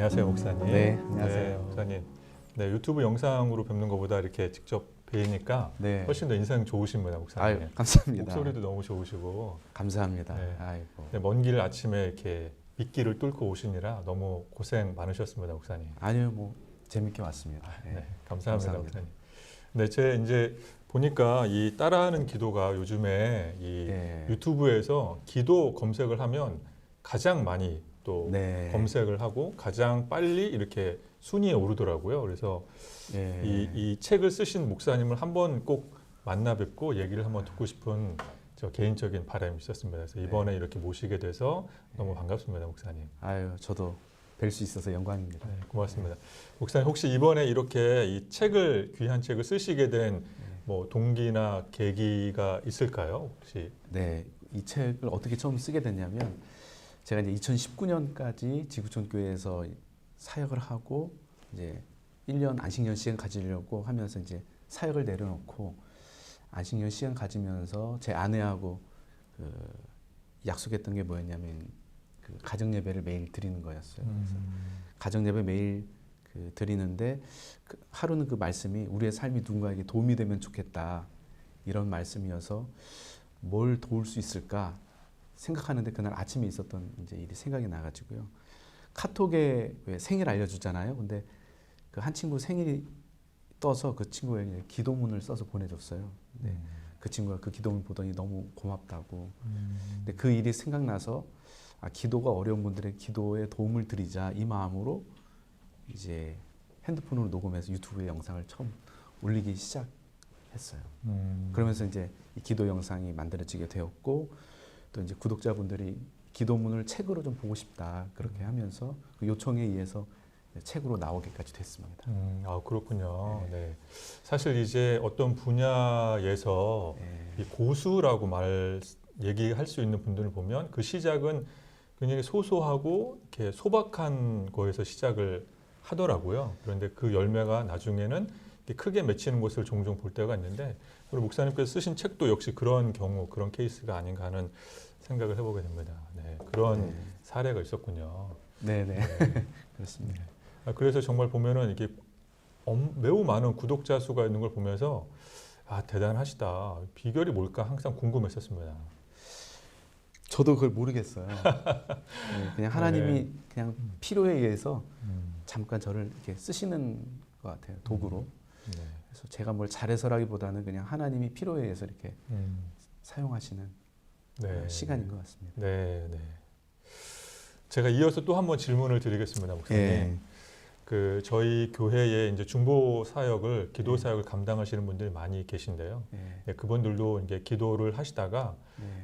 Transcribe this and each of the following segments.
안녕하세요, 목사님. 네, 안녕하세요. 네, 목사님. 네, 유튜브 영상으로 뵙는 것보다 이렇게 직접 뵈니까 네. 훨씬 더 인상 좋으십니다, 목사님. 아유, 감사합니다. 목소리도 너무 좋으시고. 감사합니다. 네. 아이고. 네, 먼 길 아침에 이렇게 빗길을 뚫고 오시느라 너무 고생 많으셨습니다, 목사님. 아니요, 뭐 재밌게 왔습니다. 네. 네, 감사합니다, 감사합니다. 목사님. 네, 제 이제 보니까 이 따라하는 기도가 요즘에 이 네. 유튜브에서 기도 검색을 하면 가장 많이 또 네. 검색을 하고 가장 빨리 이렇게 순위에 오르더라고요. 그래서 네. 이 책을 쓰신 목사님을 한번 꼭 만나 뵙고 얘기를 한번 듣고 싶은 저 개인적인 바람이 있었습니다. 그래서 이번에 이렇게 모시게 돼서 너무 반갑습니다, 목사님. 아유, 저도 뵐 수 있어서 영광입니다. 네, 고맙습니다. 목사님 혹시 이번에 이렇게 이 책을 귀한 책을 쓰시게 된 뭐 동기나 계기가 있을까요? 혹시? 네, 이 책을 어떻게 처음 쓰게 됐냐면 제가 이제 2019년까지 지구촌 교회에서 사역을 하고 이제 1년 안식년 시간 가지려고 하면서 이제 사역을 내려놓고 안식년 시간 가지면서 제 아내하고 그 약속했던 게 뭐였냐면 그 가정 예배를 매일 드리는 거였어요. 그래서 가정 예배 매일 그 드리는데 그 하루는 그 말씀이 우리의 삶이 누군가에게 도움이 되면 좋겠다 이런 말씀이어서 뭘 도울 수 있을까 생각하는데 그날 아침에 있었던 이제 일이 생각이 나가지고요. 카톡에 왜 생일 알려주잖아요. 근데 그 한 친구 생일이 떠서 그 친구에게 기도문을 써서 보내줬어요. 근데 그 친구가 그 기도문 보더니 너무 고맙다고. 근데 그 일이 생각나서 아, 기도가 어려운 분들의 기도에 도움을 드리자 이 마음으로 이제 핸드폰으로 녹음해서 유튜브에 영상을 처음 올리기 시작했어요. 그러면서 이제 이 기도 영상이 만들어지게 되었고 또 이제 구독자분들이 기도문을 책으로 좀 보고 싶다 그렇게 하면서 그 요청에 의해서 책으로 나오기까지 됐습니다. 아, 그렇군요. 네. 사실 이제 어떤 분야에서 이 고수라고 얘기할 수 있는 분들을 보면 그 시작은 굉장히 소소하고 이렇게 소박한 거에서 시작을 하더라고요. 그런데 그 열매가 나중에는 크게 맺히는 것을 종종 볼 때가 있는데 우리 목사님께서 쓰신 책도 역시 그런 경우, 그런 케이스가 아닌가 하는 생각을 해보게 됩니다. 네, 그런 사례가 있었군요. 네네. 네. 그렇습니다. 그래서 정말 보면은 이게 매우 많은 구독자 수가 있는 걸 보면서 아, 대단하시다. 비결이 뭘까 항상 궁금했었습니다. 저도 그걸 모르겠어요. 네, 그냥 하나님이 그냥 필요에 의해서 잠깐 저를 이렇게 쓰시는 것 같아요. 도구로. 네. 그래서 제가 뭘 잘해서라기보다는 그냥 하나님이 필요에 의해서 이렇게 사용하시는 네. 시간인 것 같습니다. 네, 네. 제가 이어서 또 한 번 질문을 드리겠습니다, 목사님. 예. 그 저희 교회에 이제 중보 사역을, 기도 사역을 감당하시는 분들이 많이 계신데요. 예. 네, 그분들도 이제 기도를 하시다가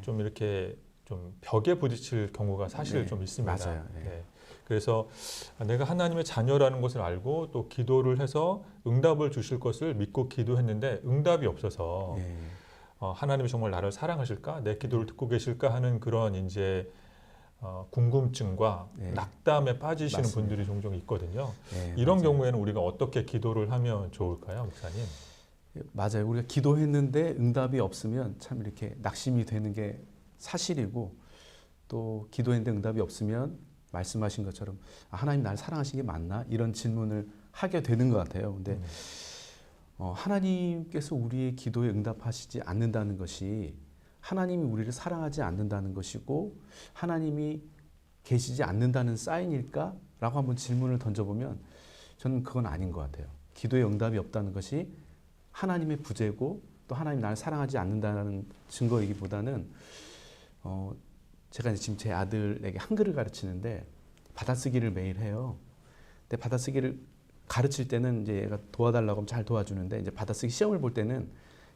좀 이렇게 좀 벽에 부딪힐 경우가 사실 네, 좀 있습니다. 맞아요. 네. 네. 그래서 내가 하나님의 자녀라는 것을 알고 또 기도를 해서 응답을 주실 것을 믿고 기도했는데 응답이 없어서 예. 하나님이 정말 나를 사랑하실까? 내 기도를 듣고 계실까? 하는 그런 이제 궁금증과 낙담에 빠지시는 맞습니다. 분들이 종종 있거든요. 예, 이런 맞아요. 경우에는 우리가 어떻게 기도를 하면 좋을까요, 목사님? 맞아요. 우리가 기도했는데 응답이 없으면 참 이렇게 낙심이 되는 게 사실이고 또 기도했는데 응답이 없으면 말씀하신 것처럼 아, 하나님 나를 사랑하신 게 맞나? 이런 질문을 하게 되는 것 같아요. 근데 하나님께서 우리의 기도에 응답하시지 않는다는 것이 하나님이 우리를 사랑하지 않는다는 것이고 하나님이 계시지 않는다는 사인일까? 라고 한번 질문을 던져보면 저는 그건 아닌 것 같아요. 기도에 응답이 없다는 것이 하나님의 부재고 또 하나님 나를 사랑하지 않는다는 증거이기보다는 제가 지금 제 아들에게 한글을 가르치는데 받아쓰기를 매일 해요. 근데 받아쓰기를 가르칠 때는 이제 얘가 도와달라고 하면 잘 도와주는데 이제 받아쓰기 시험을 볼 때는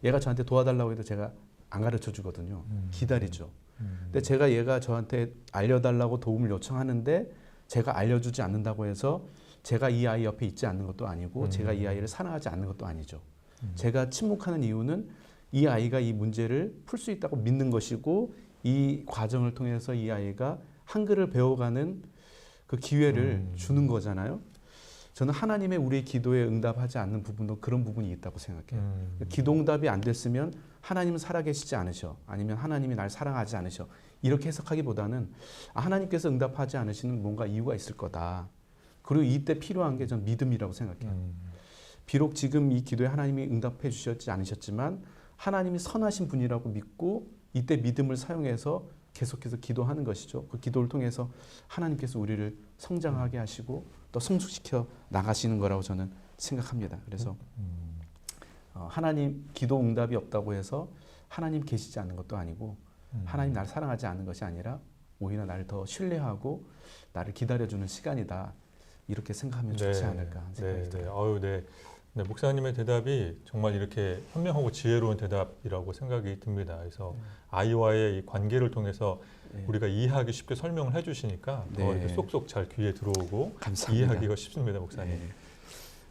얘가 저한테 도와달라고 해도 제가 안 가르쳐 주거든요. 기다리죠. 근데 제가 얘가 저한테 알려달라고 도움을 요청하는데 제가 알려주지 않는다고 해서 제가 이 아이 옆에 있지 않는 것도 아니고 제가 이 아이를 사랑하지 않는 것도 아니죠. 제가 침묵하는 이유는 이 아이가 이 문제를 풀 수 있다고 믿는 것이고 이 과정을 통해서 이 아이가 한글을 배워가는 그 기회를 주는 거잖아요. 저는 하나님의 우리의 기도에 응답하지 않는 부분도 그런 부분이 있다고 생각해요. 기도 응답이 안 됐으면 하나님은 살아계시지 않으셔. 아니면 하나님이 날 사랑하지 않으셔. 이렇게 해석하기보다는 하나님께서 응답하지 않으시는 뭔가 이유가 있을 거다. 그리고 이때 필요한 게 전 믿음이라고 생각해요. 비록 지금 이 기도에 하나님이 응답해 주셨지 않으셨지만 하나님이 선하신 분이라고 믿고 이때 믿음을 사용해서 계속해서 기도하는 것이죠. 그 기도를 통해서 하나님께서 우리를 성장하게 하시고 또 성숙시켜 나가시는 거라고 저는 생각합니다. 그래서 하나님 기도 응답이 없다고 해서 하나님 계시지 않는 것도 아니고 하나님 나를 사랑하지 않는 것이 아니라 오히려 나를 더 신뢰하고 나를 기다려주는 시간이다. 이렇게 생각하면 좋지 않을까 하는 생각이 들어요. 네, 목사님의 대답이 정말 이렇게 현명하고 지혜로운 대답이라고 생각이 듭니다. 그래서 아이와의 이 관계를 통해서 우리가 이해하기 쉽게 설명을 해주시니까 더 이렇게 쏙쏙 잘 귀에 들어오고 감사합니다. 이해하기가 쉽습니다, 목사님.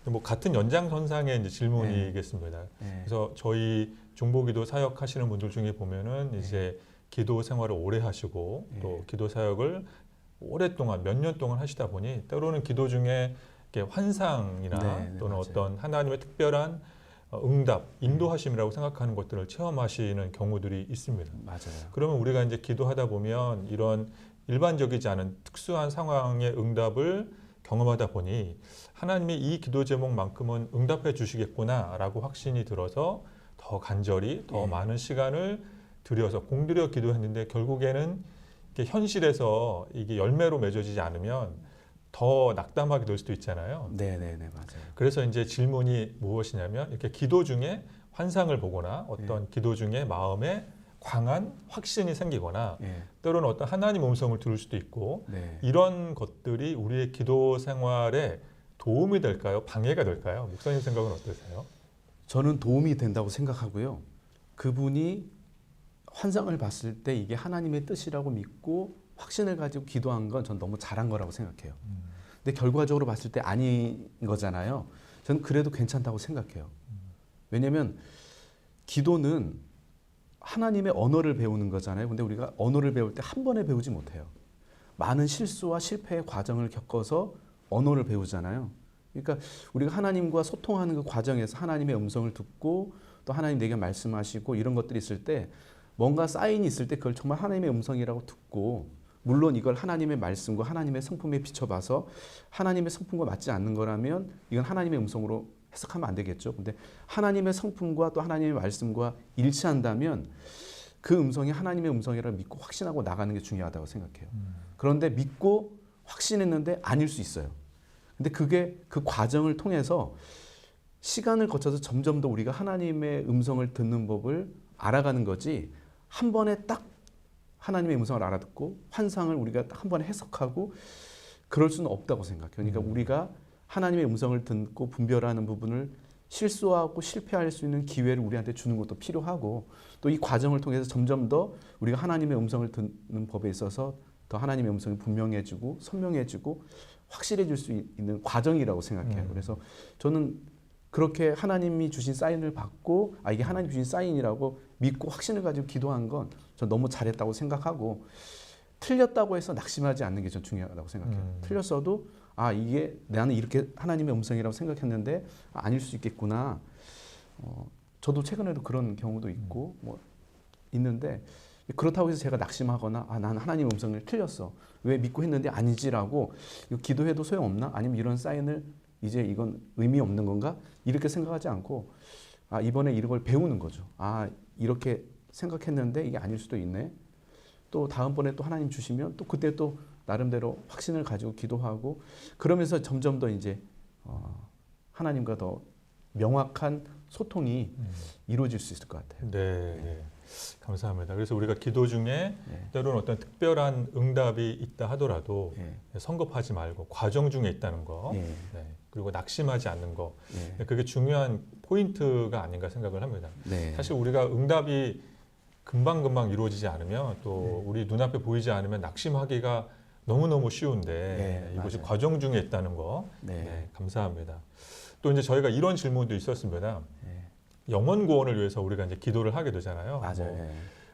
뭐 같은 연장선상의 이제 질문이겠습니다. 그래서 저희 중보기도 사역하시는 분들 중에 보면은 이제 기도 생활을 오래 하시고 또 기도 사역을 오랫동안 몇 년 동안 하시다 보니 때로는 기도 중에 이렇게 환상이나 또는 맞아요. 어떤 하나님의 특별한 응답, 인도하심이라고 생각하는 것들을 체험하시는 경우들이 있습니다. 맞아요. 그러면 우리가 이제 기도하다 보면 이런 일반적이지 않은 특수한 상황의 응답을 경험하다 보니 하나님이 이 기도 제목만큼은 응답해 주시겠구나라고 확신이 들어서 더 간절히 더 많은 시간을 들여서 공들여 기도했는데 결국에는 이게 현실에서 이게 열매로 맺어지지 않으면 더 낙담하게 될 수도 있잖아요. 네, 맞아요. 그래서 이제 질문이 무엇이냐면 이렇게 기도 중에 환상을 보거나 어떤 기도 중에 마음에 강한 확신이 생기거나 때로는 어떤 하나님 음성을 들을 수도 있고 이런 것들이 우리의 기도 생활에 도움이 될까요? 방해가 될까요? 목사님 생각은 어떠세요? 저는 도움이 된다고 생각하고요. 그분이 환상을 봤을 때 이게 하나님의 뜻이라고 믿고 확신을 가지고 기도한 건 전 너무 잘한 거라고 생각해요. 근데 결과적으로 봤을 때 아닌 거잖아요. 저는 그래도 괜찮다고 생각해요. 왜냐하면 기도는 하나님의 언어를 배우는 거잖아요. 근데 우리가 언어를 배울 때 한 번에 배우지 못해요. 많은 실수와 실패의 과정을 겪어서 언어를 배우잖아요. 그러니까 우리가 하나님과 소통하는 그 과정에서 하나님의 음성을 듣고 또 하나님 내게 말씀하시고 이런 것들이 있을 때 뭔가 사인이 있을 때 그걸 정말 하나님의 음성이라고 듣고 물론 이걸 하나님의 말씀과 하나님의 성품에 비춰봐서 하나님의 성품과 맞지 않는 거라면 이건 하나님의 음성으로 해석하면 안 되겠죠. 근데 하나님의 성품과 또 하나님의 말씀과 일치한다면 그 음성이 하나님의 음성이라고 믿고 확신하고 나가는 게 중요하다고 생각해요. 그런데 믿고 확신했는데 아닐 수 있어요. 근데 그게 그 과정을 통해서 시간을 거쳐서 점점 더 우리가 하나님의 음성을 듣는 법을 알아가는 거지 한 번에 딱 하나님의 음성을 알아듣고 환상을 우리가 한 번에 해석하고 그럴 수는 없다고 생각해요. 그러니까 우리가 하나님의 음성을 듣고 분별하는 부분을 실수하고 실패할 수 있는 기회를 우리한테 주는 것도 필요하고 또 이 과정을 통해서 점점 더 우리가 하나님의 음성을 듣는 법에 있어서 더 하나님의 음성이 분명해지고 선명해지고 확실해질 수 있는 과정이라고 생각해요. 그래서 저는 그렇게 하나님이 주신 사인을 받고 이게 하나님이 주신 사인이라고 믿고 확신을 가지고 기도한 건 전 너무 잘했다고 생각하고 틀렸다고 해서 낙심하지 않는 게 전 중요하다고 생각해요. 틀렸어도 이게 나는 이렇게 하나님의 음성이라고 생각했는데 아닐 수 있겠구나. 저도 최근에도 그런 경우도 있고 뭐 있는데 그렇다고 해서 제가 낙심하거나 나는 하나님 음성을 틀렸어. 왜 믿고 했는데 아니지라고 이거 기도해도 소용없나? 아니면 이런 사인을 이제 이건 의미 없는 건가? 이렇게 생각하지 않고 이번에 이런 걸 배우는 거죠. 이렇게 생각했는데 이게 아닐 수도 있네. 또 다음번에 또 하나님 주시면 또 그때 또 나름대로 확신을 가지고 기도하고 그러면서 점점 더 이제 하나님과 더 명확한 소통이 이루어질 수 있을 것 같아요. 네. 감사합니다. 그래서 우리가 기도 중에 때로는 어떤 특별한 응답이 있다 하더라도 성급하지 말고 과정 중에 있다는 거, 그리고 낙심하지 않는 거, 그게 중요한 포인트가 아닌가 생각을 합니다. 사실 우리가 응답이 금방금방 이루어지지 않으면 또 우리 눈앞에 보이지 않으면 낙심하기가 너무너무 쉬운데 이것이 맞아요. 과정 중에 있다는 거, 감사합니다. 또 이제 저희가 이런 질문도 있었습니다. 영혼 구원을 위해서 우리가 이제 기도를 하게 되잖아요. 맞아요.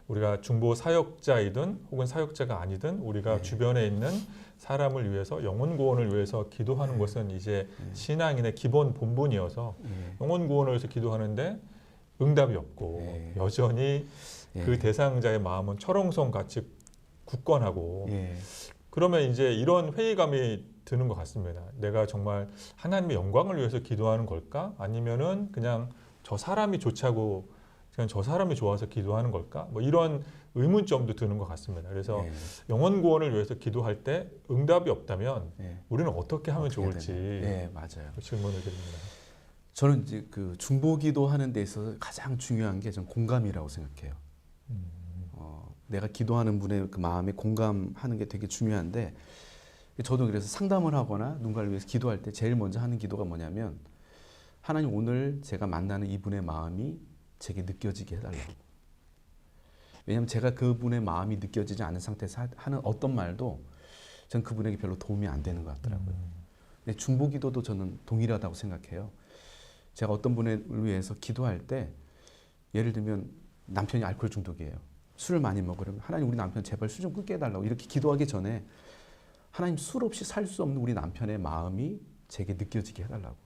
우리가 중보 사역자이든 혹은 사역자가 아니든 우리가 주변에 있는 사람을 위해서 영혼 구원을 위해서 기도하는 것은 이제 신앙인의 기본 본분이어서 영혼 구원을 위해서 기도하는데 응답이 없고 여전히 그 대상자의 마음은 철옹성 같이 굳건하고 그러면 이제 이런 회의감이 드는 것 같습니다. 내가 정말 하나님의 영광을 위해서 기도하는 걸까? 아니면은 그냥 저 사람이 좋자고 그냥 저 사람이 좋아서 기도하는 걸까? 뭐 이런 의문점도 드는 것 같습니다. 그래서 예. 영혼 구원을 위해서 기도할 때 응답이 없다면 예. 우리는 어떻게 하면 어떻게 좋을지 되나요? 예, 맞아요. 질문을 드립니다. 저는 이제 그 중보기도 하는 데 있어서 가장 중요한 게 전 공감이라고 생각해요. 내가 기도하는 분의 그 마음에 공감하는 게 되게 중요한데 저도 그래서 상담을 하거나 누군가를 위해서 기도할 때 제일 먼저 하는 기도가 뭐냐면 하나님 오늘 제가 만나는 이분의 마음이 제게 느껴지게 해달라고. 왜냐하면 제가 그분의 마음이 느껴지지 않은 상태에서 하는 어떤 말도 전 그분에게 별로 도움이 안 되는 것 같더라고요. 근데 중보기도도 저는 동일하다고 생각해요. 제가 어떤 분을 위해서 기도할 때 예를 들면 남편이 알코올 중독이에요. 술을 많이 먹으려면 하나님 우리 남편 제발 술 좀 끊게 해달라고 이렇게 기도하기 전에 하나님 술 없이 살 수 없는 우리 남편의 마음이 제게 느껴지게 해달라고.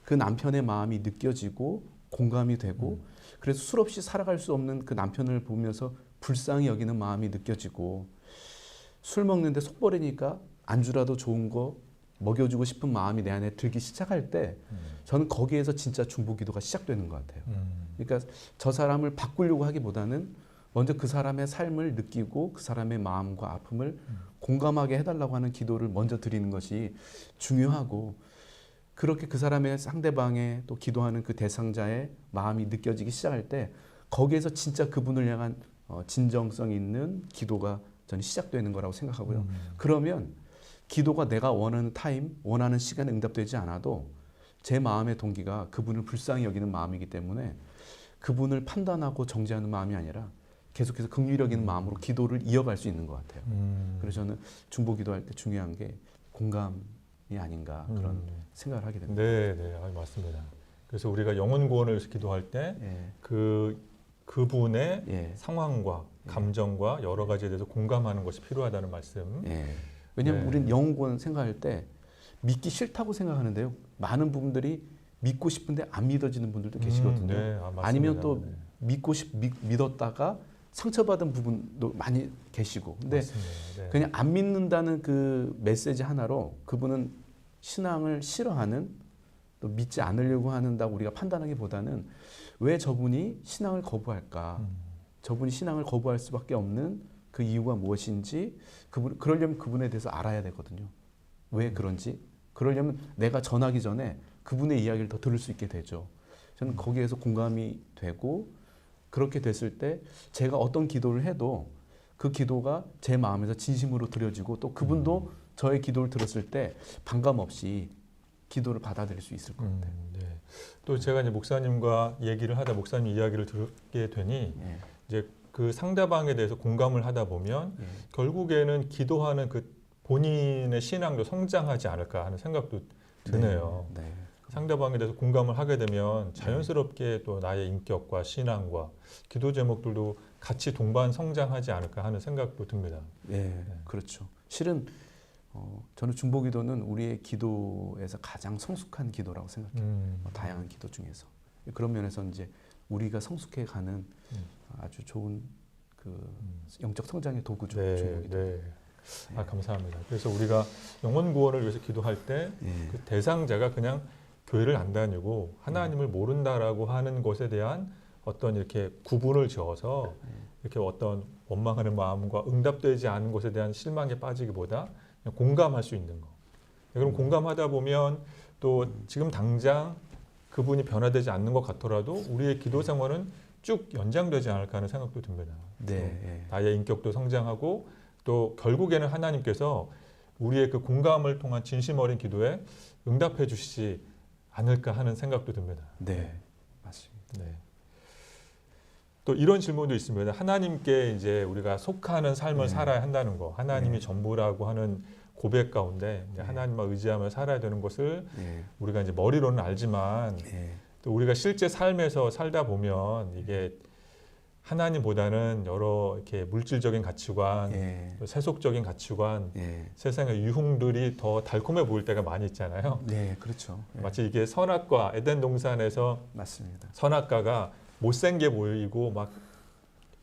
그 남편의 마음이 느껴지고 공감이 되고 그래서 술 없이 살아갈 수 없는 그 남편을 보면서 불쌍히 여기는 마음이 느껴지고 술 먹는데 속 버리니까 안주라도 좋은 거 먹여주고 싶은 마음이 내 안에 들기 시작할 때 저는 거기에서 진짜 중보기도가 시작되는 것 같아요. 그러니까 저 사람을 바꾸려고 하기보다는 먼저 그 사람의 삶을 느끼고 그 사람의 마음과 아픔을 공감하게 해달라고 하는 기도를 먼저 드리는 것이 중요하고 그렇게 그 사람의 상대방의 또 기도하는 그 대상자의 마음이 느껴지기 시작할 때 거기에서 진짜 그분을 향한 진정성 있는 기도가 저는 시작되는 거라고 생각하고요. 그러면 기도가 내가 원하는 타임, 원하는 시간에 응답되지 않아도 제 마음의 동기가 그분을 불쌍히 여기는 마음이기 때문에 그분을 판단하고 정죄하는 마음이 아니라 계속해서 긍휼히 여기는 마음으로 기도를 이어갈 수 있는 것 같아요. 그래서 저는 중보 기도할 때 중요한 게 공감이 아닌가 그런 생각을 하게 됩니다. 네, 네, 맞습니다. 그래서 우리가 영혼 구원을 위해서 기도할 때 그분의 예. 상황과 감정과 여러 가지에 대해서 공감하는 것이 필요하다는 말씀. 예. 왜냐하면 네. 우리는 영혼 구원 생각할 때 믿기 싫다고 생각하는데요. 많은 부분들이 믿고 싶은데 안 믿어지는 분들도 계시거든요. 네, 맞습니다. 아니면 또 네. 믿었다가 상처받은 부분도 많이 계시고. 근데 맞습니다. 네. 그냥 안 믿는다는 그 메시지 하나로 그분은 신앙을 싫어하는 또 믿지 않으려고 한다고 우리가 판단하기보다는 왜 저분이 신앙을 거부할까? 저분이 신앙을 거부할 수밖에 없는 그 이유가 무엇인지 그러려면 그분에 대해서 알아야 되거든요. 왜 그런지. 그러려면 내가 전하기 전에 그분의 이야기를 더 들을 수 있게 되죠. 저는 거기에서 공감이 되고 그렇게 됐을 때 제가 어떤 기도를 해도 그 기도가 제 마음에서 진심으로 드려지고 또 그분도 저의 기도를 들었을 때 반감 없이 기도를 받아들일 수 있을 것 같아요. 네. 또 제가 이제 목사님과 얘기를 하다 목사님 이야기를 듣게 되니 예. 이제 그 상대방에 대해서 공감을 하다 보면 예. 결국에는 기도하는 그 본인의 신앙도 성장하지 않을까 하는 생각도 드네요. 네. 상대방에 대해서 공감을 하게 되면 자연스럽게 또 나의 인격과 신앙과 기도 제목들도 같이 동반 성장하지 않을까 하는 생각도 듭니다. 네, 그렇죠. 실은 저는 중보기도는 우리의 기도에서 가장 성숙한 기도라고 생각해요. 다양한 기도 중에서 그런 면에서 이제 우리가 성숙해가는 아주 좋은 그 영적 성장의 도구죠. 네, 중보기도. 네. 감사합니다. 그래서 우리가 영혼 구원을 위해서 기도할 때 그 대상자가 그냥 교회를 안 다니고 하나님을 모른다라고 하는 것에 대한 어떤 이렇게 구분을 지어서 이렇게 어떤 원망하는 마음과 응답되지 않은 것에 대한 실망에 빠지기보다 그냥 공감할 수 있는 거. 그럼 공감하다 보면 또 지금 당장 그분이 변화되지 않는 것 같더라도 우리의 기도 생활은 쭉 연장되지 않을까 하는 생각도 듭니다. 네. 나의 인격도 성장하고 또 결국에는 하나님께서 우리의 그 공감을 통한 진심 어린 기도에 응답해 주시지 않을까 하는 생각도 듭니다. 네, 맞습니다. 네. 또 이런 질문도 있습니다. 하나님께 이제 우리가 속하는 삶을 살아야 한다는 거, 하나님이 전부라고 하는 고백 가운데 이제 하나님만 의지하며 살아야 되는 것을 우리가 이제 머리로는 알지만 또 우리가 실제 삶에서 살다 보면 이게 하나님보다는 여러 이렇게 물질적인 가치관, 또 세속적인 가치관, 세상의 유흥들이 더 달콤해 보일 때가 많이 있잖아요. 네, 그렇죠. 마치 이게 선악과 에덴 동산에서 맞습니다. 선악과가 못생겨 보이고 막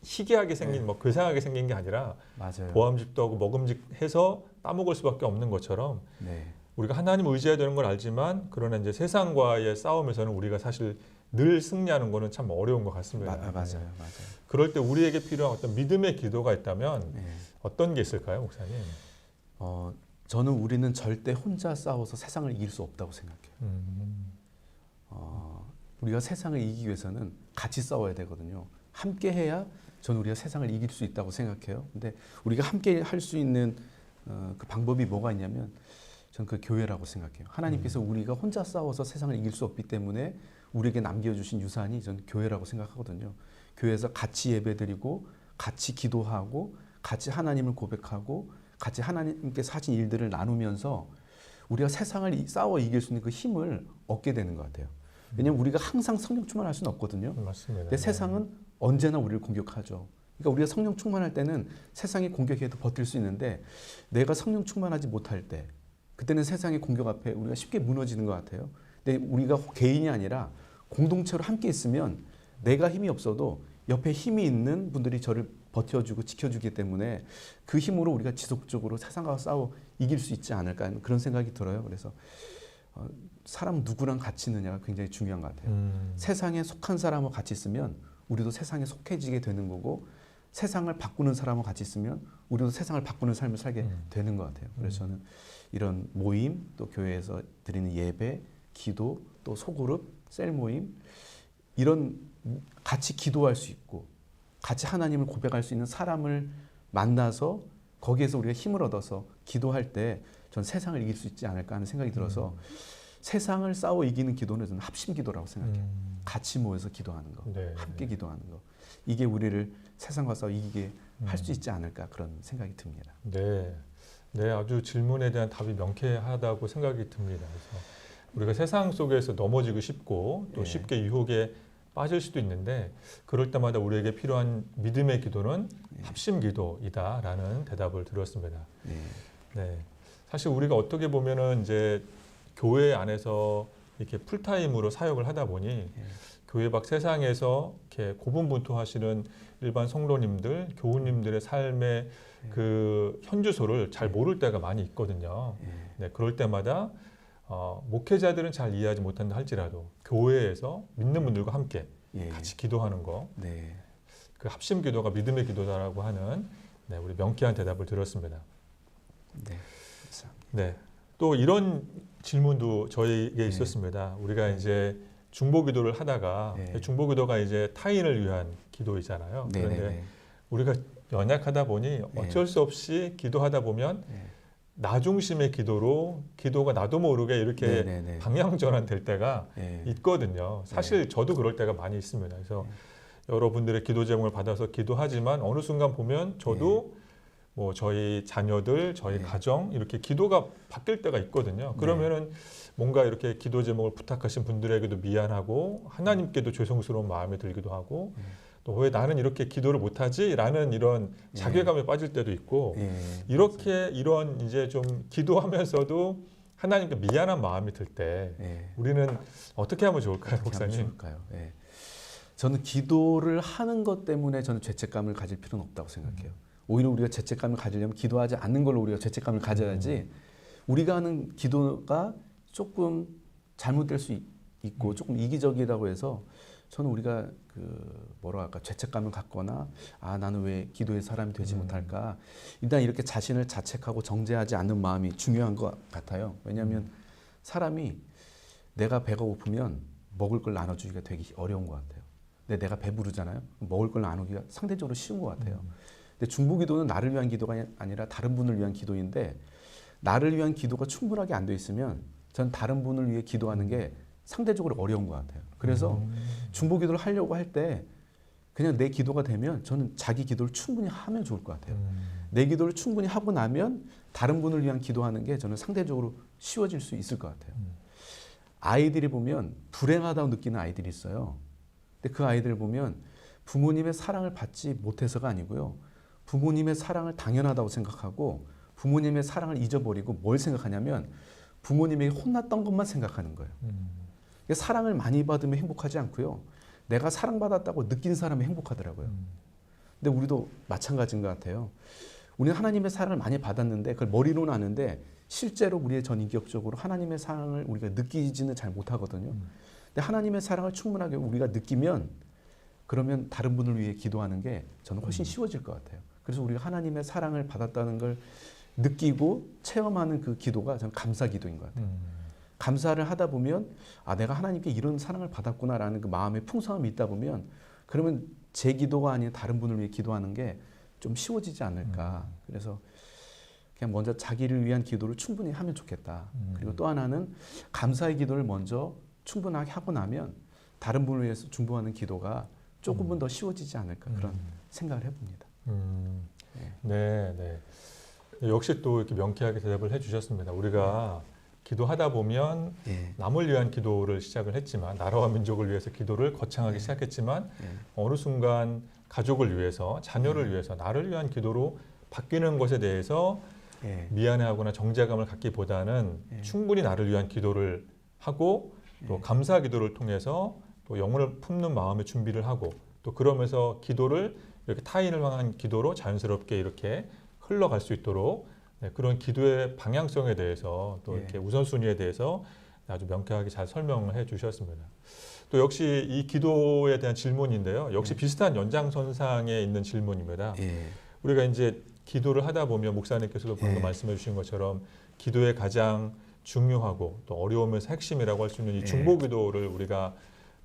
희귀하게 생긴 뭐 괴상하게 생긴 게 아니라 맞아요. 보암직도 하고 먹음직해서 따먹을 수밖에 없는 것처럼 네. 우리가 하나님을 의지해야 되는 걸 알지만 그러나 이제 세상과의 싸움에서는 우리가 사실 늘 승리하는 거는 참 어려운 것 같습니다. 맞아요, 맞아요. 그럴 때 우리에게 필요한 어떤 믿음의 기도가 있다면 네. 어떤 게 있을까요, 목사님? 저는 우리는 절대 혼자 싸워서 세상을 이길 수 없다고 생각해요. 우리가 세상을 이기기 위해서는 같이 싸워야 되거든요. 함께 해야 저는 우리가 세상을 이길 수 있다고 생각해요. 근데 우리가 함께 할 수 있는 그 방법이 뭐가 있냐면 저는 그 교회라고 생각해요. 하나님께서 우리가 혼자 싸워서 세상을 이길 수 없기 때문에 우리에게 남겨주신 유산이 저는 교회라고 생각하거든요. 교회에서 같이 예배드리고 같이 기도하고 같이 하나님을 고백하고 같이 하나님께서 하신 일들을 나누면서 우리가 세상을 싸워 이길 수 있는 그 힘을 얻게 되는 것 같아요. 왜냐하면 우리가 항상 성령 충만할 수는 없거든요. 맞습니다. 근데 세상은 언제나 우리를 공격하죠. 그러니까 우리가 성령 충만할 때는 세상이 공격해도 버틸 수 있는데 내가 성령 충만하지 못할 때 그때는 세상의 공격 앞에 우리가 쉽게 무너지는 것 같아요. 근데 우리가 개인이 아니라 공동체로 함께 있으면 내가 힘이 없어도 옆에 힘이 있는 분들이 저를 버텨주고 지켜주기 때문에 그 힘으로 우리가 지속적으로 세상과 싸워 이길 수 있지 않을까 하는 그런 생각이 들어요. 그래서 사람 누구랑 같이 있느냐가 굉장히 중요한 것 같아요. 세상에 속한 사람하고 같이 있으면 우리도 세상에 속해지게 되는 거고 세상을 바꾸는 사람하고 같이 있으면 우리도 세상을 바꾸는 삶을 살게 되는 것 같아요. 그래서 저는 이런 모임, 또 교회에서 드리는 예배, 기도, 또 소그룹, 셀 모임 이런 같이 기도할 수 있고 같이 하나님을 고백할 수 있는 사람을 만나서 거기에서 우리가 힘을 얻어서 기도할 때 전 세상을 이길 수 있지 않을까 하는 생각이 들어서 세상을 싸워 이기는 기도는 저는 합심 기도라고 생각해요. 같이 모여서 기도하는 거, 네. 함께 기도하는 거. 이게 우리를 세상과 싸워 이기게 할 수 있지 않을까 그런 생각이 듭니다. 네. 네, 아주 질문에 대한 답이 명쾌하다고 생각이 듭니다. 그래서 우리가 세상 속에서 넘어지고 싶고 또 네. 쉽게 유혹에 빠질 수도 있는데 그럴 때마다 우리에게 필요한 믿음의 기도는 합심 기도이다라는 대답을 들었습니다. 네. 네. 사실 우리가 어떻게 보면은 이제 교회 안에서 이렇게 풀타임으로 사역을 하다 보니 교회 밖 세상에서 이렇게 고분분투하시는 일반 성도님들, 교우님들의 삶의 그 현주소를 잘 모를 때가 많이 있거든요. 네, 그럴 때마다 목회자들은 잘 이해하지 못한다 할지라도 교회에서 믿는 분들과 함께 같이 기도하는 거, 네. 그 합심 기도가 믿음의 기도다라고 하는 네, 우리 명쾌한 대답을 들었습니다. 네. 네, 또 이런 질문도 저에게 있었습니다. 우리가 이제 중보 기도를 하다가 중보 기도가 이제 타인을 위한 기도이잖아요. 그런데 우리가 연약하다 보니 어쩔 수 없이 기도하다 보면 나 중심의 기도로 기도가 나도 모르게 이렇게 방향 전환될 때가 있거든요. 사실 저도 그럴 때가 많이 있습니다. 그래서 여러분들의 기도 제목을 받아서 기도하지만 어느 순간 보면 저도 뭐 저희 자녀들, 저희 가정 이렇게 기도가 바뀔 때가 있거든요. 그러면은 뭔가 이렇게 기도 제목을 부탁하신 분들에게도 미안하고 하나님께도 죄송스러운 마음이 들기도 하고 또 왜 나는 이렇게 기도를 못하지라는 이런 자괴감에 빠질 때도 있고 이렇게 이런 이제 좀 기도하면서도 하나님께 미안한 마음이 들 때 우리는 어떻게 하면 좋을까요, 목사님? 저는 기도를 하는 것 때문에 저는 죄책감을 가질 필요는 없다고 생각해요. 오히려 우리가 죄책감을 가지려면 기도하지 않는 걸로 우리가 죄책감을 가져야지 우리가 하는 기도가 조금 잘못될 수 있고 조금 이기적이라고 해서 저는 우리가 그 뭐라 할까 죄책감을 갖거나 나는 왜 기도의 사람이 되지 못할까 일단 이렇게 자신을 자책하고 정죄하지 않는 마음이 중요한 것 같아요. 왜냐하면 사람이 내가 배가 고프면 먹을 걸 나눠주기가 되게 어려운 것 같아요. 근데 내가 배부르잖아요. 먹을 걸 나누기가 상대적으로 쉬운 것 같아요. 근데 중보기도는 나를 위한 기도가 아니라 다른 분을 위한 기도인데 나를 위한 기도가 충분하게 안 돼 있으면 전 다른 분을 위해 기도하는 게 상대적으로 어려운 것 같아요. 그래서 중보기도를 하려고 할 때 그냥 내 기도가 되면 저는 자기 기도를 충분히 하면 좋을 것 같아요. 내 기도를 충분히 하고 나면 다른 분을 위한 기도하는 게 저는 상대적으로 쉬워질 수 있을 것 같아요. 아이들이 보면 불행하다고 느끼는 아이들이 있어요. 근데 그 아이들 보면 부모님의 사랑을 받지 못해서가 아니고요. 부모님의 사랑을 당연하다고 생각하고 부모님의 사랑을 잊어버리고 뭘 생각하냐면 부모님에게 혼났던 것만 생각하는 거예요. 사랑을 많이 받으면 행복하지 않고요. 내가 사랑받았다고 느낀 사람이 행복하더라고요. 근데 우리도 마찬가지인 것 같아요. 우리는 하나님의 사랑을 많이 받았는데 그걸 머리로는 아는데 실제로 우리의 전인격적으로 하나님의 사랑을 우리가 느끼지는 잘 못하거든요. 근데 하나님의 사랑을 충분하게 우리가 느끼면 그러면 다른 분을 위해 기도하는 게 저는 훨씬 쉬워질 것 같아요. 그래서 우리가 하나님의 사랑을 받았다는 걸 느끼고 체험하는 그 기도가 저는 감사 기도인 것 같아요. 감사를 하다 보면 아 내가 하나님께 이런 사랑을 받았구나라는 그 마음의 풍성함이 있다 보면 그러면 제 기도가 아닌 다른 분을 위해 기도하는 게 좀 쉬워지지 않을까. 그래서 그냥 먼저 자기를 위한 기도를 충분히 하면 좋겠다. 그리고 또 하나는 감사의 기도를 먼저 충분하게 하고 나면 다른 분을 위해서 중보하는 기도가 조금은 더 쉬워지지 않을까 그런 생각을 해봅니다. 네, 네. 역시 또 이렇게 명쾌하게 대답을 해주셨습니다. 우리가 기도하다 보면 예. 남을 위한 기도를 시작을 했지만 나라와 민족을 위해서 기도를 거창하게 시작했지만 어느 순간 가족을 위해서 자녀를 위해서 나를 위한 기도로 바뀌는 것에 대해서 예. 미안해하거나 정죄감을 갖기보다는 충분히 나를 위한 기도를 하고 또 감사 기도를 통해서 또 영혼을 품는 마음의 준비를 하고 또 그러면서 기도를 이렇게 타인을 향한 기도로 자연스럽게 이렇게 흘러갈 수 있도록 그런 기도의 방향성에 대해서 또 이렇게 우선순위에 대해서 아주 명쾌하게 잘 설명을 해 주셨습니다. 또 역시 이 기도에 대한 질문인데요. 역시 비슷한 연장선상에 있는 질문입니다. 우리가 이제 기도를 하다 보면 목사님께서도 방금 말씀해 주신 것처럼 기도의 가장 중요하고 또 어려우면서 핵심이라고 할 수 있는 이 중보기도를 우리가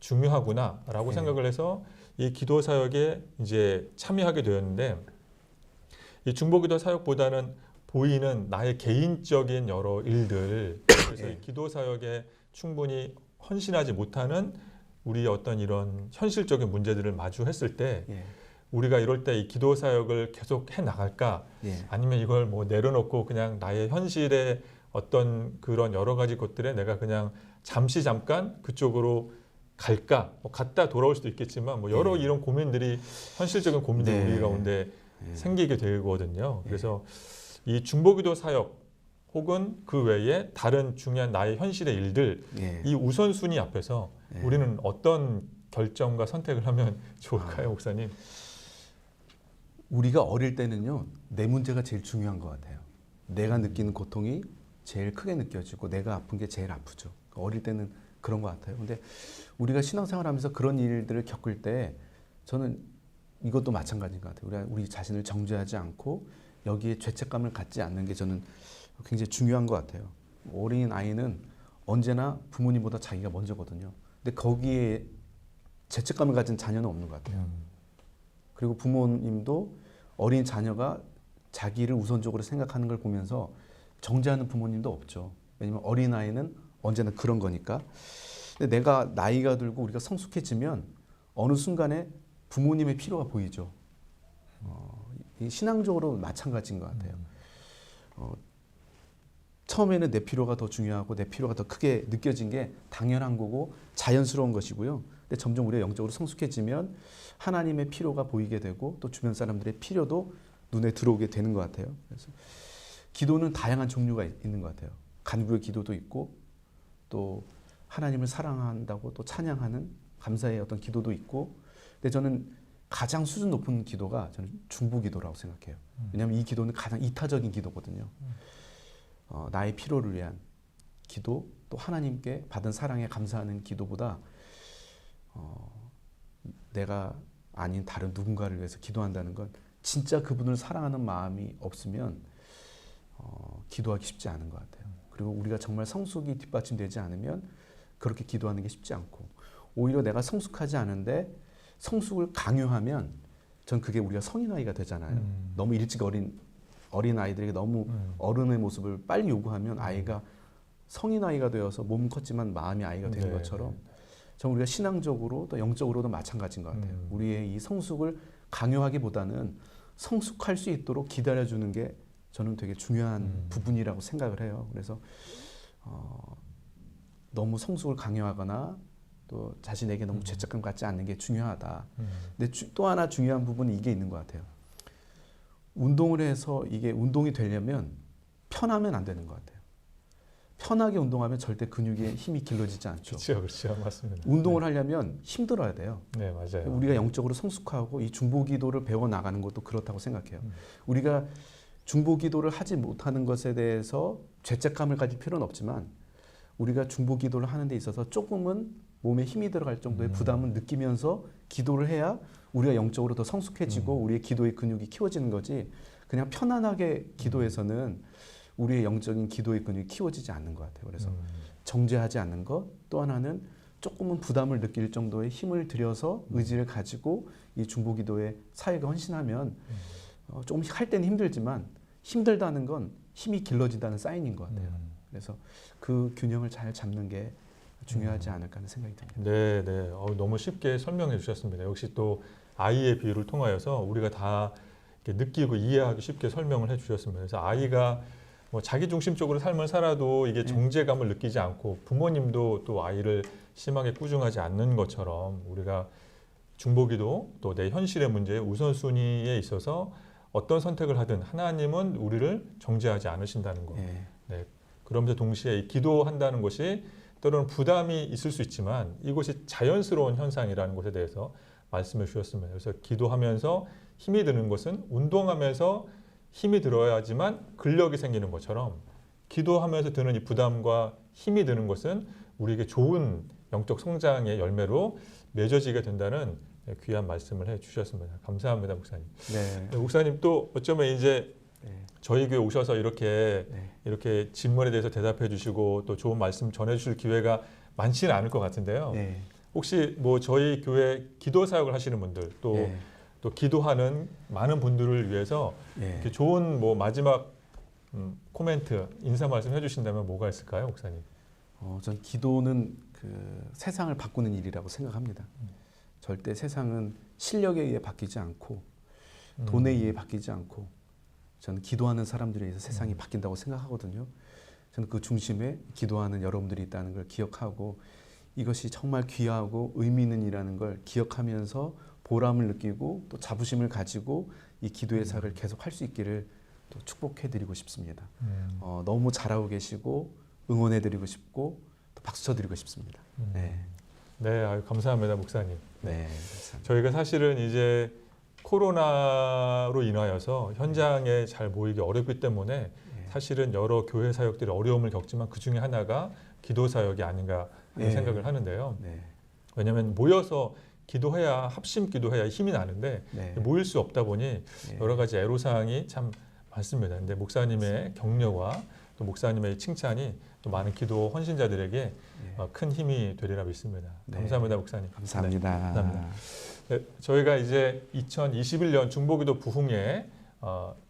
중요하구나라고 생각을 해서 이 기도 사역에 이제 참여하게 되었는데 이 중보기도 사역보다는 보이는 나의 개인적인 여러 일들 그래서 이 기도 사역에 충분히 헌신하지 못하는 우리의 어떤 이런 현실적인 문제들을 마주했을 때 우리가 이럴 때 이 기도 사역을 계속 해 나갈까 아니면 이걸 뭐 내려놓고 그냥 나의 현실의 어떤 그런 여러 가지 것들에 내가 그냥 잠깐 그쪽으로 갈까 뭐 갔다 돌아올 수도 있겠지만 뭐 여러 이런 고민들이 현실적인 고민들이 우리 가운데 생기게 되거든요. 그래서 이 중보기도 사역 혹은 그 외에 다른 중요한 나의 현실의 일들 이 우선순위 앞에서 우리는 어떤 결정과 선택을 하면 좋을까요, 목사님? 우리가 어릴 때는요 내 문제가 제일 중요한 것 같아요. 내가 느끼는 고통이 제일 크게 느껴지고 내가 아픈 게 제일 아프죠. 어릴 때는 그런 것 같아요. 근데 우리가 신앙생활하면서 그런 일들을 겪을 때 저는 이것도 마찬가지인 것 같아요. 우리 자신을 정죄하지 않고 여기에 죄책감을 갖지 않는 게 저는 굉장히 중요한 것 같아요. 어린 아이는 언제나 부모님보다 자기가 먼저거든요. 근데 거기에 죄책감을 가진 자녀는 없는 것 같아요. 그리고 부모님도 어린 자녀가 자기를 우선적으로 생각하는 걸 보면서 정죄하는 부모님도 없죠. 왜냐면 어린 아이는 언제나 그런 거니까. 근데 내가 나이가 들고 우리가 성숙해지면 어느 순간에 부모님의 필요가 보이죠. 신앙적으로 마찬가지인 것 같아요. 처음에는 내 필요가 더 중요하고 내 필요가 더 크게 느껴진 게 당연한 거고 자연스러운 것이고요. 근데 점점 우리가 영적으로 성숙해지면 하나님의 필요가 보이게 되고 또 주변 사람들의 필요도 눈에 들어오게 되는 것 같아요. 그래서 기도는 다양한 종류가 있는 것 같아요. 간구의 기도도 있고 또 하나님을 사랑한다고 또 찬양하는 감사의 어떤 기도도 있고 근데 저는 가장 수준 높은 기도가 저는 중보기도라고 생각해요. 왜냐하면 이 기도는 가장 이타적인 기도거든요. 나의 필요를 위한 기도 또 하나님께 받은 사랑에 감사하는 기도보다 내가 아닌 다른 누군가를 위해서 기도한다는 건 진짜 그분을 사랑하는 마음이 없으면 기도하기 쉽지 않은 것 같아요. 그리고 우리가 정말 성숙이 뒷받침되지 않으면 그렇게 기도하는 게 쉽지 않고 오히려 내가 성숙하지 않은데 성숙을 강요하면 전 그게 우리가 성인 아이가 되잖아요. 너무 일찍 어린 아이들에게 너무 어른의 모습을 빨리 요구하면 아이가 성인 아이가 되어서 몸은 컸지만 마음이 아이가 되는 것처럼 전 우리가 신앙적으로 또 영적으로도 마찬가지인 것 같아요. 우리의 이 성숙을 강요하기보다는 성숙할 수 있도록 기다려주는 게 저는 되게 중요한 부분이라고 생각을 해요. 그래서 너무 성숙을 강요하거나 또 자신에게 너무 죄책감 갖지 않는 게 중요하다. 근데 또 하나 중요한 부분은 이게 있는 것 같아요. 운동을 해서 이게 운동이 되려면 편하면 안 되는 것 같아요. 편하게 운동하면 절대 근육에 힘이 길러지지 않죠. 그렇죠, 그렇죠, 맞습니다. 운동을 하려면 힘들어야 돼요. 네, 맞아요. 우리가 영적으로 성숙하고 이 중보기도를 배워 나가는 것도 그렇다고 생각해요. 우리가 중보기도를 하지 못하는 것에 대해서 죄책감을 가질 필요는 없지만 우리가 중보기도를 하는 데 있어서 조금은 몸에 힘이 들어갈 정도의 부담을 느끼면서 기도를 해야 우리가 영적으로 더 성숙해지고 우리의 기도의 근육이 키워지는 거지, 그냥 편안하게 기도해서는 우리의 영적인 기도의 근육이 키워지지 않는 것 같아요. 그래서 정죄하지 않는 것, 또 하나는 조금은 부담을 느낄 정도의 힘을 들여서 의지를 가지고 이 중보기도의 사역에 헌신하면 조금 할 때는 힘들지만 힘들다는 건 힘이 길러진다는 사인인 것 같아요. 그래서 그 균형을 잘 잡는 게 중요하지 않을까 하는 생각이 듭니다. 네, 네. 너무 쉽게 설명해 주셨습니다. 역시 또 아이의 비유를 통하여서 우리가 다 이렇게 느끼고 이해하기 쉽게 설명을 해 주셨습니다. 그래서 아이가 뭐 자기 중심적으로 삶을 살아도 이게 정죄감을 느끼지 않고 부모님도 또 아이를 심하게 꾸중하지 않는 것처럼 우리가 중보기도 또 내 현실의 문제 우선순위에 있어서 어떤 선택을 하든 하나님은 우리를 정죄하지 않으신다는 것. 네. 그러면서 동시에 이 기도한다는 것이 때로는 부담이 있을 수 있지만 이것이 자연스러운 현상이라는 것에 대해서 말씀해 주셨습니다. 그래서 기도하면서 힘이 드는 것은 운동하면서 힘이 들어야지만 근력이 생기는 것처럼 기도하면서 드는 이 부담과 힘이 드는 것은 우리에게 좋은 영적 성장의 열매로 맺어지게 된다는 귀한 말씀을 해 주셨습니다. 감사합니다, 목사님. 네. 목사님 또 어쩌면 이제 저희 교회 오셔서 이렇게 질문에 대해서 대답해 주시고 또 좋은 말씀 전해 주실 기회가 많지는 않을 것 같은데요. 혹시 뭐 저희 교회 기도 사역을 하시는 분들 또 기도하는 많은 분들을 위해서 이렇게 좋은 뭐 마지막 코멘트, 인사 말씀 해주신다면 뭐가 있을까요, 목사님? 전 기도는 그 세상을 바꾸는 일이라고 생각합니다. 절대 세상은 실력에 의해 바뀌지 않고 돈에 의해 바뀌지 않고 저는 기도하는 사람들에 의해서 세상이 바뀐다고 생각하거든요. 저는 그 중심에 기도하는 여러분들이 있다는 걸 기억하고 이것이 정말 귀하고 의미 있는 일이라는 걸 기억하면서 보람을 느끼고 또 자부심을 가지고 이 기도의 사역을 계속 할 수 있기를 또 축복해드리고 싶습니다. 너무 잘하고 계시고 응원해드리고 싶고 또 박수 쳐드리고 싶습니다. 네, 아유, 감사합니다, 목사님. 네, 감사합니다. 저희가 사실은 이제 코로나로 인하여서 현장에 잘 모이기 어렵기 때문에 사실은 여러 교회 사역들이 어려움을 겪지만 그 중에 하나가 기도 사역이 아닌가 하는 생각을 하는데요. 왜냐하면 모여서 기도해야 합심 기도해야 힘이 나는데 모일 수 없다 보니 여러 가지 애로사항이 참 많습니다. 근데 목사님의 격려와 또 목사님의 칭찬이 또 많은 기도 헌신자들에게 큰 힘이 되리라 믿습니다. 감사합니다, 목사님. 감사합니다. 네, 감사합니다. 네, 저희가 이제 2021년 중보기도 부흥회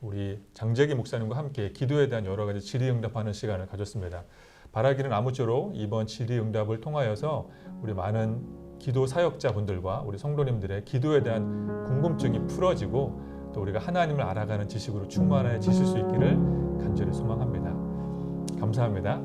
우리 장재기 목사님과 함께 기도에 대한 여러 가지 질의응답하는 시간을 가졌습니다. 바라기는 아무쪼록 이번 질의응답을 통하여서 우리 많은 기도 사역자분들과 우리 성도님들의 기도에 대한 궁금증이 풀어지고 또 우리가 하나님을 알아가는 지식으로 충만해지실 수 있기를 간절히 소망합니다. 감사합니다.